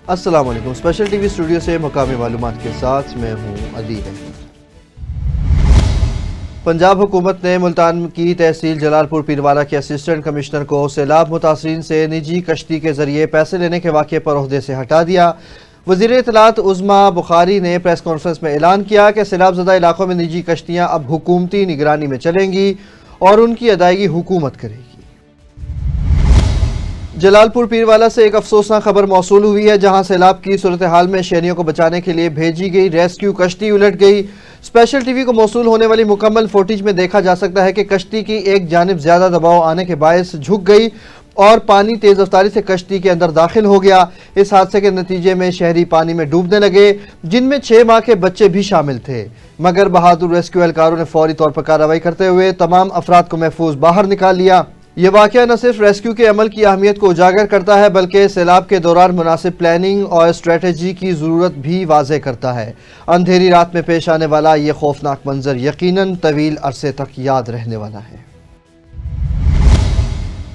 السلام علیکم، special T V studio سے مقامی معلومات کے ساتھ میں ہوں عدیل احمد۔ پنجاب حکومت نے ملتان کی تحصیل جلال پور پیروالا کے اسسٹنٹ کمشنر کو سیلاب متاثرین سے نجی کشتی کے ذریعے پیسے لینے کے واقعے پر عہدے سے ہٹا دیا۔ وزیر اطلاعات عظمیٰ بخاری نے پریس کانفرنس میں اعلان کیا کہ سیلاب زدہ علاقوں میں نجی کشتیاں اب حکومتی نگرانی میں چلیں گی اور ان کی ادائیگی حکومت کرے گی۔ جلال پور پیروالا سے ایک افسوسناک خبر موصول ہوئی ہے، جہاں سیلاب کی صورتحال میں شہریوں کو بچانے کے لیے بھیجی گئی ریسکیو کشتی الٹ گئی۔ اسپیشل ٹی وی کو موصول ہونے والی مکمل فوٹیج میں دیکھا جا سکتا ہے کہ کشتی کی ایک جانب زیادہ دباؤ آنے کے باعث جھک گئی اور پانی تیز رفتاری سے کشتی کے اندر داخل ہو گیا۔ اس حادثے کے نتیجے میں شہری پانی میں ڈوبنے لگے، جن میں 6 ماہ کے بچے بھی شامل تھے، مگر بہادر ریسکیو اہلکاروں نے فوری طور پر کارروائی کرتے ہوئے تمام افراد کو محفوظ باہر نکال لیا۔ یہ واقعہ نہ صرف ریسکیو کے عمل کی اہمیت کو اجاگر کرتا ہے بلکہ سیلاب کے دوران مناسب پلاننگ اور اسٹریٹجی کی ضرورت بھی واضح کرتا ہے۔ اندھیری رات میں پیش آنے والا یہ خوفناک منظر یقیناً طویل عرصے تک یاد رہنے والا ہے۔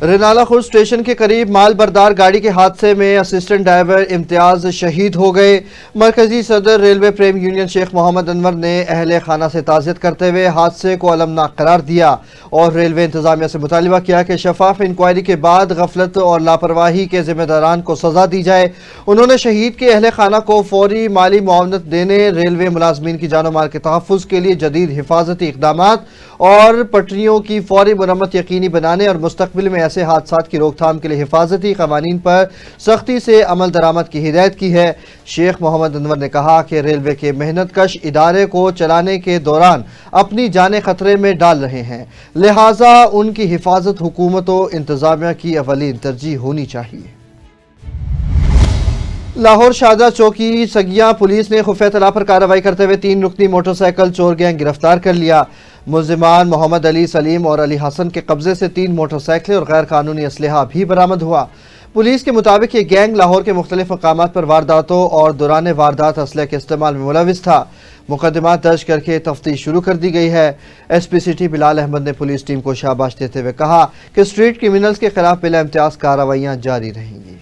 رنالہ خورد اسٹیشن کے قریب مال بردار گاڑی کے حادثے میں اسسٹنٹ ڈرائیور امتیاز شہید ہو گئے۔ مرکزی صدر ریلوے پریم یونین شیخ محمد انور نے اہل خانہ سے تعزیت کرتے ہوئے حادثے کو المناک قرار دیا اور ریلوے انتظامیہ سے مطالبہ کیا کہ شفاف انکوائری کے بعد غفلت اور لاپرواہی کے ذمہ داران کو سزا دی جائے۔ انہوں نے شہید کے اہل خانہ کو فوری مالی معاونت دینے، ریلوے ملازمین کی جان و مال کے تحفظ کے لیے جدید حفاظتی اقدامات اور پٹریوں کی فوری مرمت یقینی بنانے اور مستقبل میں ایسے حادثات کی روک تھام کے لیے حفاظتی قوانین پر سختی سے عمل درآمد کی ہدایت کی ہے۔ شیخ محمد انور نے کہا کہ ریلوے کے محنت کش ادارے کو چلانے کے دوران اپنی جانیں خطرے میں ڈال رہے ہیں، لہٰذا ان کی حفاظت حکومت و انتظامیہ کی اولین ترجیح ہونی چاہیے۔ لاہور شادہ چوکی سگیاں پولیس نے خفیہ اطلاع پر کارروائی کرتے ہوئے 3 رکنی موٹر سائیکل چور گینگ گرفتار کر لیا۔ ملزمان محمد علی سلیم اور علی حسن کے قبضے سے 3 موٹر سائیکلیں اور غیر قانونی اسلحہ بھی برآمد ہوا۔ پولیس کے مطابق یہ گینگ لاہور کے مختلف مقامات پر وارداتوں اور دوران واردات اسلحے کے استعمال میں ملوث تھا۔ مقدمات درج کر کے تفتیش شروع کر دی گئی ہے۔ ایس پی سٹی بلال احمد نے پولیس ٹیم کو شاباش دیتے ہوئے کہا کہ اسٹریٹ کرمنلز کے خلاف بلا امتیاز کارروائیاں جاری رہیں گی۔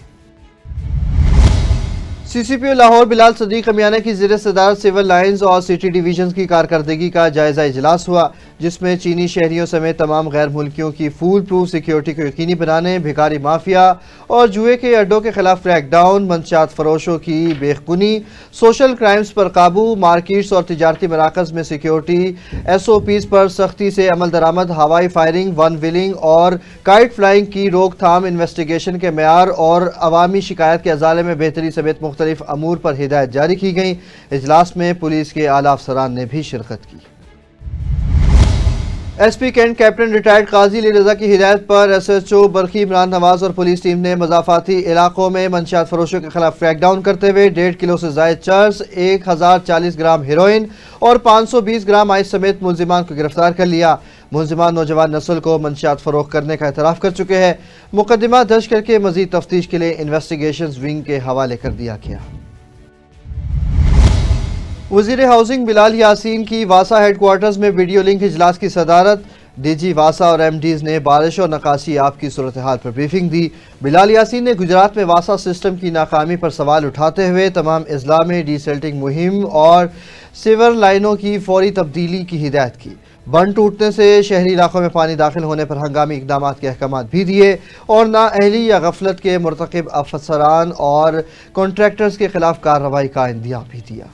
سی سی پی او لاہور بلال صدیق امیانہ کی زیر صدارت سول لائنز اور سٹی ڈویژنز کی کارکردگی کا جائزہ اجلاس ہوا، جس میں چینی شہریوں سمیت تمام غیر ملکیوں کی فول پروف سیکیورٹی کو یقینی بنانے، بھکاری مافیا اور جوئے کے اڈوں کے خلاف کریک ڈاؤن، منشیات فروشوں کی بیخبنی، سوشل کرائمز پر قابو، مارکیٹس اور تجارتی مراکز میں سیکیورٹی ایس او پیز پر سختی سے عمل درآمد، ہوائی فائرنگ، ون ویلنگ اور کائٹ فلائنگ کی روک تھام، انویسٹیگیشن کے معیار اور عوامی شکایت کے ازالے میں بہتری سمیت مختلف امور پر ہدایت جاری کی گئیں۔ اجلاس میں پولیس کے اعلیٰ افسران نے بھی شرکت کی۔ S P Cantt captain retired Qazi Ali رضا کی ہدایت پر ایس ایچ او برقی عمران نواز اور پولیس ٹیم نے مضافاتی علاقوں میں منشیات فروشوں کے خلاف کریک ڈاؤن کرتے ہوئے 1.5 کلو سے زائد چرس، 1040 گرام ہیروئن اور 520 گرام آئس سمیت ملزمان کو گرفتار کر لیا۔ ملزمان نوجوان نسل کو منشیات فروخت کرنے کا اعتراف کر چکے ہیں۔ مقدمات درج کر کے مزید تفتیش کے لیے انویسٹیگیشنز ونگ کے حوالے کر دیا گیا۔ وزیر ہاؤسنگ بلال یاسین کی واسا ہیڈ کوارٹرز میں ویڈیو لنک اجلاس کی صدارت، ڈی جی واسا اور ایم ڈیز نے بارش اور نکاسی آب کی صورتحال پر بریفنگ دی۔ بلال یاسین نے گجرات میں واسا سسٹم کی ناکامی پر سوال اٹھاتے ہوئے تمام اضلاع میں ڈی سیلٹنگ مہم اور سیور لائنوں کی فوری تبدیلی کی ہدایت کی۔ بند ٹوٹنے سے شہری علاقوں میں پانی داخل ہونے پر ہنگامی اقدامات کے احکامات بھی دیے اور نااہلی یا غفلت کے مرتکب افسران اور کنٹریکٹرز کے خلاف کارروائی کا اندیا بھی دیا۔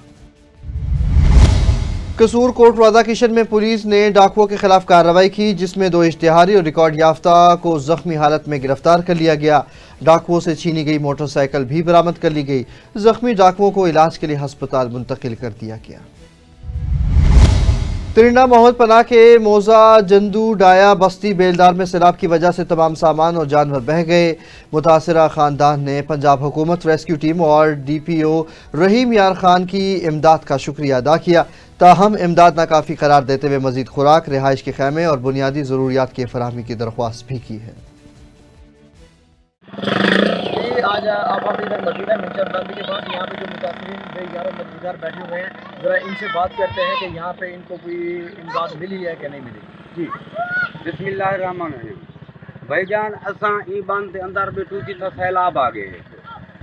قصور کوٹ روادہ کشن میں پولیس نے ڈاکوؤں کے خلاف کارروائی کی، جس میں 2 اشتہاری اور ریکارڈ یافتہ کو زخمی حالت میں گرفتار کر لیا گیا۔ ڈاکوؤں سے چھینی گئی موٹر سائیکل بھی برآمد کر لی گئی۔ زخمی ڈاکوؤں کو علاج کے لیے ہسپتال منتقل کر دیا گیا۔ ترنڈا محمد پناہ کے موزہ جندو ڈایا بستی بیلدار میں سیلاب کی وجہ سے تمام سامان اور جانور بہہ گئے۔ متاثرہ خاندان نے پنجاب حکومت، ریسکیو ٹیم اور ڈی پی او رحیم یار خان کی امداد کا شکریہ ادا کیا، تاہم امداد ناکافی قرار دیتے ہوئے مزید خوراک، رہائش کے خیمے اور بنیادی ضروریات کی فراہمی کی درخواست بھی کی ہے۔ آج آپ ادھر مدینہ منچر بند کے بعد یہاں پہ جو متاثرین بے گھر اور مددگار بیٹھے ہوئے ہیں، ذرا ان سے بات کرتے ہیں کہ یہاں پہ ان کو کوئی امداد ملی ہے کہ نہیں ملی۔ جی بسم اللہ الرحمن الرحیم۔ بھائی جان اساں ای بند دے اندر بیٹھو جی تا سیلاب آ گئے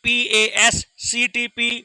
PAS CTP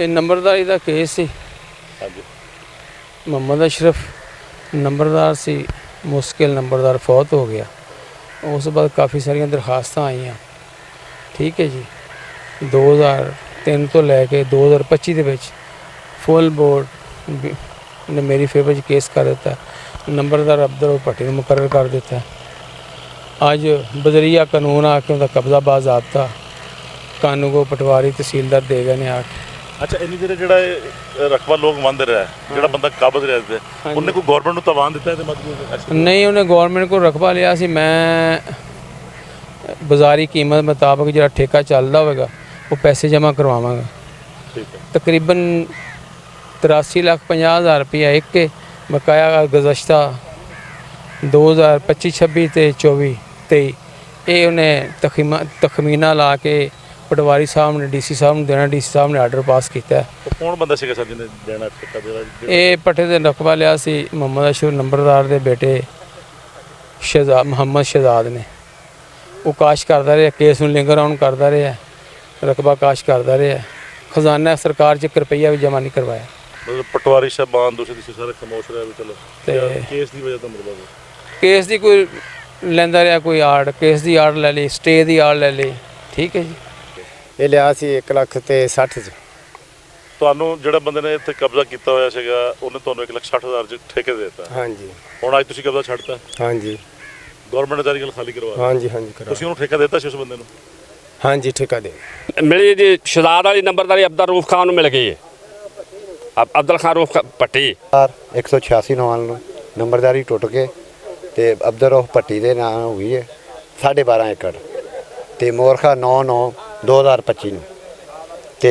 ਇਹ ਨੰਬਰਦਾਰੀ ਦਾ ਕੇਸ ਸੀ। ਮੁਹੰਮਦ ਅਸ਼ਰਫ ਨੰਬਰਦਾਰ ਸੀ, ਮੁਸ਼ਕਿਲ ਨੰਬਰਦਾਰ ਫੌਤ ਹੋ ਗਿਆ। ਉਸ ਤੋਂ ਬਾਅਦ ਕਾਫੀ ਸਾਰੀਆਂ ਦਰਖਾਸਤਾਂ ਆਈਆਂ। ਠੀਕ ਹੈ ਜੀ, 2003 ਤੋਂ ਲੈ ਕੇ 2025 ਦੇ ਵਿੱਚ ਫੁੱਲ ਬੋਰਡ ਨੇ ਮੇਰੀ ਫੇਵਰ 'ਚ ਕੇਸ ਕਰ ਦਿੱਤਾ। ਨੰਬਰਦਾਰ ਅਬਦੁਲ ਭੱਟੀ ਨੂੰ ਮੁਕਰਰ ਕਰ ਦਿੱਤਾ। ਅੱਜ ਬਜ਼ਰੀਆ ਕਾਨੂੰਨ ਆ ਕੇ ਉਹਦਾ ਕਬਜ਼ਾ ਬਾਜ਼ਾਬਤਾ ਕਾਨੂੰ ਕੋ ਪਟਵਾਰੀ ਤਹਿਸੀਲਦਾਰ ਦੇ ਗਏ ਨੇ ਆ ਕੇ। ਅੱਛਾ, ਇੰਨੀ ਦੇਰ ਜਿਹੜਾ ਇਹ ਰਕਬਾ ਲੋਕ ਮੰਨਦੇ ਰਿਹਾ, ਜਿਹੜਾ ਬੰਦਾ ਕਾਬਜ਼ ਰਿਹਾ ਤੇ ਉਹਨੇ ਕੋਈ ਗਵਰਨਮੈਂਟ ਨੂੰ ਤਵਾਨ ਦਿੱਤਾ ਤੇ ਮਤਲਬ ਨਹੀਂ, ਉਹਨੇ ਗਵਰਨਮੈਂਟ ਕੋਲ ਰਕਬਾ ਲਿਆ ਸੀ। ਮੈਂ ਬਾਜ਼ਾਰੀ ਕੀਮਤ ਮੁਤਾਬਕ ਜਿਹੜਾ ਠੇਕਾ ਚੱਲਦਾ ਹੋਵੇਗਾ ਉਹ ਪੈਸੇ ਜਮ੍ਹਾਂ ਕਰਵਾਵਾਂਗਾ। ਠੀਕ ਹੈ। ਤਕਰੀਬਨ 83,50,000 ਰੁਪਇਆ ਇੱਕ ਬਕਾਇਆ ਗੁਜ਼ਸ਼ਤਾ 2025-26 ਤੇ 24-23 ਇਹ ਉਹਨੇ ਤਖਮੀਨਾ ਲਾ ਕੇ ਪਟਵਾਰੀ ਸਾਹਿਬ ਨੇ ਡੀਸੀ ਸਾਹਿਬ ਨੂੰ ਦੇਣਾ। ਡੀਸੀ ਸਾਹਿਬ ਨੇ ਆਰਡਰ ਪਾਸ ਕੀਤਾ। ਕੌਣ ਬੰਦਾ ਸੀਗਾ ਸਰ ਜਿਹਨੇ ਦੇਣਾ ਠੇਕਾ ਦੇਣਾ? ਇਹ ਪੱਠੇ ਦੇ ਰਕਬਾ ਲਿਆ ਸੀ ਮੁਹੰਮਦ ਅਸ਼ਰਫ ਨੰਬਰਦਾਰ ਦੇ ਬੇਟੇ ਮੁਹੰਮਦ ਸ਼ਹਜ਼ਾਦ ਨੇ। ਉਹ ਕਾਸ਼ ਕਰਦਾ ਰਿਹਾ, ਕੇਸ ਨੂੰ ਲਿੰਗਰ ਆਨ ਕਰਦਾ ਰਿਹਾ, ਰਕਬਾ ਕਾਸ਼ ਕਰਦਾ ਰਿਹਾ। ਖਜ਼ਾਨਾ ਸਰਕਾਰ 'ਚ 1 ਰੁਪਈਆ ਵੀ ਜਮ੍ਹਾਂ ਨਹੀਂ ਕਰਵਾਇਆ। ਮਤਲਬ ਪਟਵਾਰੀ ਸਾਹਿਬਾਨ ਦੂਸਰੇ ਸਾਰੇ ਖਮੋਸ਼ ਰਿਹਾ ਵੀ ਚਲੋ ਤੇ ਕੇਸ ਦੀ ਵਜ੍ਹਾ ਤੋਂ ਮਤਲਬ ਕੇਸ ਦੀ ਕੋਈ ਲੈਂਦਾ ਰਿਹਾ, ਕੋਈ ਆੜ ਕੇਸ ਦੀ ਆੜ ਲੈ ਲਈ, ਸਟੇ ਦੀ ਆੜ ਲੈ ਲਈ। ਠੀਕ ਹੈ ਜੀ। ਇਹ ਲਿਆ ਸੀ 1,60,000 'ਚ। ਤੁਹਾਨੂੰ ਜਿਹੜਾ ਬੰਦੇ ਨੇ ਇੱਥੇ ਕਬਜ਼ਾ ਕੀਤਾ ਹੋਇਆ ਸੀਗਾ ਉਹਨੇ ਤੁਹਾਨੂੰ 1,60,000 'ਚ ਠੇਕੇ ਦੇ ਦਿੱਤਾ। ਹਾਂਜੀ ਹੁਣ ਅੱਜ ਤੁਸੀਂ ਕਬਜ਼ਾ ਛੱਡਤਾ? ਹਾਂਜੀ ਗਵਰਨਮੈਂਟ ਸਾਰੀ ਗੱਲ ਖਾਲੀ ਕਰਵਾ ਰਹੀ। ਹਾਂਜੀ ਹਾਂਜੀ ਕਰਾ ਤੁਸੀਂ ਉਹਨੂੰ ਠੇਕਾ ਦਿੱਤਾ ਸੀ ਉਸ ਬੰਦੇ ਨੂੰ? ਹਾਂਜੀ ਠੇਕਾ ਦੇ ਮਿਲੀ ਜੀ। ਸ਼ਹਜ਼ਾਦ ਵਾਲੀ ਨੰਬਰਦਾਰੀ ਅਬਦੁਲ ਰਊਫ ਖਾਨ ਨੂੰ ਮਿਲ ਗਈ ਹੈ। ਅਬਦੁਲ ਖਾਨ ਰਊਫ ਭੱਟੀ 186 ਨੂੰ ਨੰਬਰਦਾਰੀ ਟੁੱਟ ਕੇ ਤੇ ਅਬਦੁਲ ਰਊਫ ਭੱਟੀ ਦੇ ਨਾਂ ਹੋ ਗਈ ਹੈ 12.5 ਏਕੜ ਤੇ ਮੋਰਖਾ 9/9/2025 ਨੂੰ ਤੇ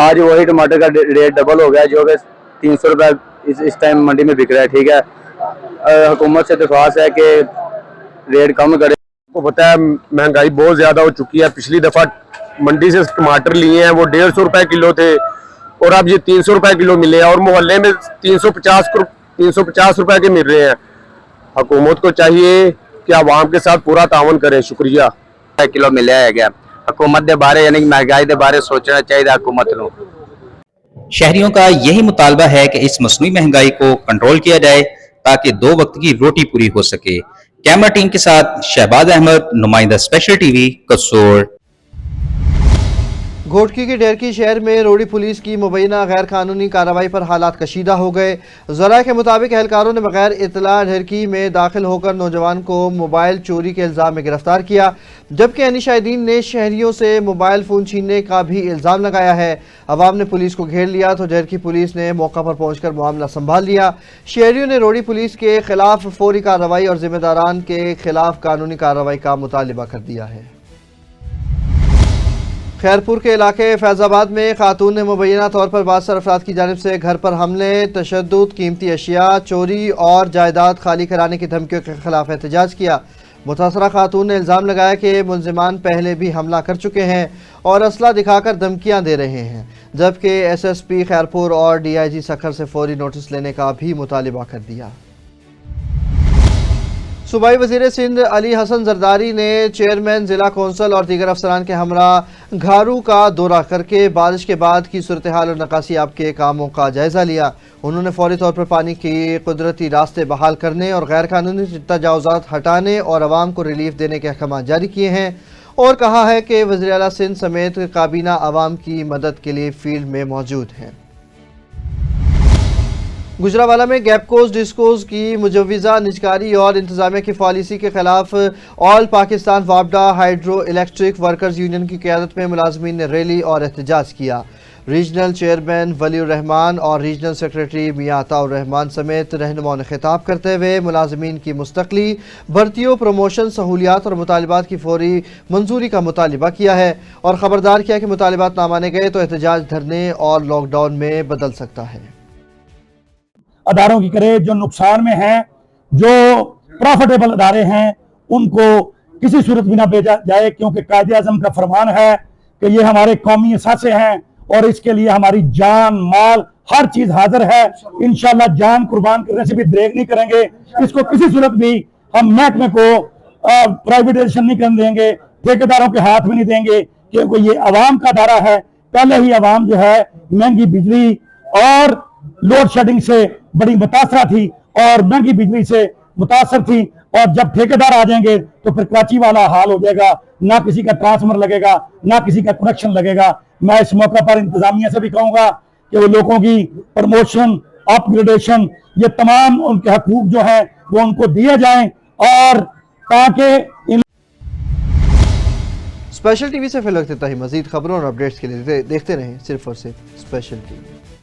آج وہی ٹماٹر کا ریٹ ڈبل ہو گیا جو کہ 300 روپے اس ٹائم منڈی میں بک رہا ہے. ٹھیک ہے, حکومت سے درخواست ہے کہ ریٹ کم کرے. کو پتہ ہے مہنگائی بہت زیادہ ہو چکی ہے. پچھلی دفعہ منڈی سے ٹماٹر لیے ہیں وہ 150 روپے کلو تھے اور اب یہ 300 روپے کلو ملے ہیں اور محلے میں 350 روپے کے مل رہے ہیں. حکومت کو چاہیے کہ عوام کے ساتھ پورا تعاون کریں. شکریہ. کلو ملیا ہے گیا حکومت دے بارے یعنی مہنگائی دے بارے سوچنا چاہیے حکومت کو. شہریوں کا یہی مطالبہ ہے کہ اس مصنوعی مہنگائی کو کنٹرول کیا جائے تاکہ 2 وقت کی روٹی پوری ہو سکے. کیمرہ ٹیم کے ساتھ شہباز احمد, نمائندہ اسپیشل ٹی وی, قصور. گھوٹکی کے ڈیرکی شہر میں روڑی پولیس کی مبینہ غیر قانونی کارروائی پر حالات کشیدہ ہو گئے. ذرائع کے مطابق اہلکاروں نے بغیر اطلاع ڈھیرکی میں داخل ہو کر نوجوان کو موبائل چوری کے الزام میں گرفتار کیا, جبکہ عینی شاہدین نے شہریوں سے موبائل فون چھیننے کا بھی الزام لگایا ہے. عوام نے پولیس کو گھیر لیا تو ڈھیرکی پولیس نے موقع پر پہنچ کر معاملہ سنبھال لیا. شہریوں نے روڑی پولیس کے خلاف فوری کارروائی اور ذمہ داران کے خلاف قانونی کارروائی کا مطالبہ کر دیا ہے. خیرپور کے علاقے فیض آباد میں خاتون نے مبینہ طور پر بعض افراد کی جانب سے گھر پر حملے, تشدد, قیمتی اشیاء چوری اور جائیداد خالی کرانے کی دھمکیوں کے خلاف احتجاج کیا. متاثرہ خاتون نے الزام لگایا کہ ملزمان پہلے بھی حملہ کر چکے ہیں اور اسلحہ دکھا کر دھمکیاں دے رہے ہیں, جبکہ ایس ایس پی خیرپور اور ڈی آئی جی سکھر سے فوری نوٹس لینے کا بھی مطالبہ کر دیا. صوبائی وزیر سندھ علی حسن زرداری نے چیئرمین ضلع کونسل اور دیگر افسران کے ہمراہ گھارو کا دورہ کر کے بارش کے بعد کی صورتحال اور نکاسی یاب کے کاموں کا جائزہ لیا. انہوں نے فوری طور پر پانی کی قدرتی راستے بحال کرنے اور غیر قانونی تجاوزات ہٹانے اور عوام کو ریلیف دینے کے احکامات جاری کیے ہیں اور کہا ہے کہ وزیر اعلیٰ سندھ سمیت کابینہ عوام کی مدد کے لیے فیلڈ میں موجود ہیں. گجرانوالہ میں گیپکوز ڈسکوز کی مجوزہ نجکاری اور انتظامیہ کی پالیسی کے خلاف آل پاکستان وابڈا ہائیڈرو الیکٹرک ورکرز یونین کی قیادت میں ملازمین نے ریلی اور احتجاج کیا. ریجنل چیئرمین ولی الرحمان اور ریجنل سیکریٹری میاں عطا الرحمان سمیت رہنماؤں نے خطاب کرتے ہوئے ملازمین کی مستقلی, بھرتیوں, پروموشن, سہولیات اور مطالبات کی فوری منظوری کا مطالبہ کیا ہے اور خبردار کیا کہ مطالبات نہ مانے گئے تو احتجاج دھرنے اور لاک ڈاؤن میں بدل سکتا ہے. اداروں کی کرے جو نقصان میں ہیں, جو پروفیٹیبل ادارے ہیں, ان کو کسی صورت بھی نہ بھیجا جائے, کیونکہ قائد اعظم کا فرمان ہے کہ یہ ہمارے قومی اثاثے ہیں اور اس کے لیے ہماری جان, مال, ہر چیز حاضر ہے. انشاءاللہ جان قربان کرنے سے بھی دریغ نہیں کریں گے. اس کو کسی صورت بھی ہم محکمے کو پرائیویٹائزیشن نہیں کرنے دیں گے, ٹھیکیداروں کے ہاتھ میں نہیں دیں گے, کیونکہ یہ عوام کا ادارہ ہے. پہلے ہی عوام جو ہے مہنگی بجلی اور لوڈ شیڈنگ سے بڑی متاثرہ تھی اور مہنگی بجلی سے متاثر تھی, اور جب ٹھیکیدار آ جائیں گے تو پھر کراچی والا حال ہو جائے گا, نہ کسی کا ٹرانسفر لگے گا, نہ کسی کا کنیکشن لگے گا. میں اس موقع پر انتظامیہ سے بھی کہوں گا کہ وہ لوگوں کی پروموشن, اپ گریڈیشن, یہ تمام ان کے حقوق جو ہیں وہ ان کو دیے جائیں, اور تاکہ اسپیشل ٹی وی سے فی الوقت اتنا ہی. مزید خبروں اور اپڈیٹس کے لیے دیکھتے رہیں صرف اور صرف اسپیشل ٹی وی.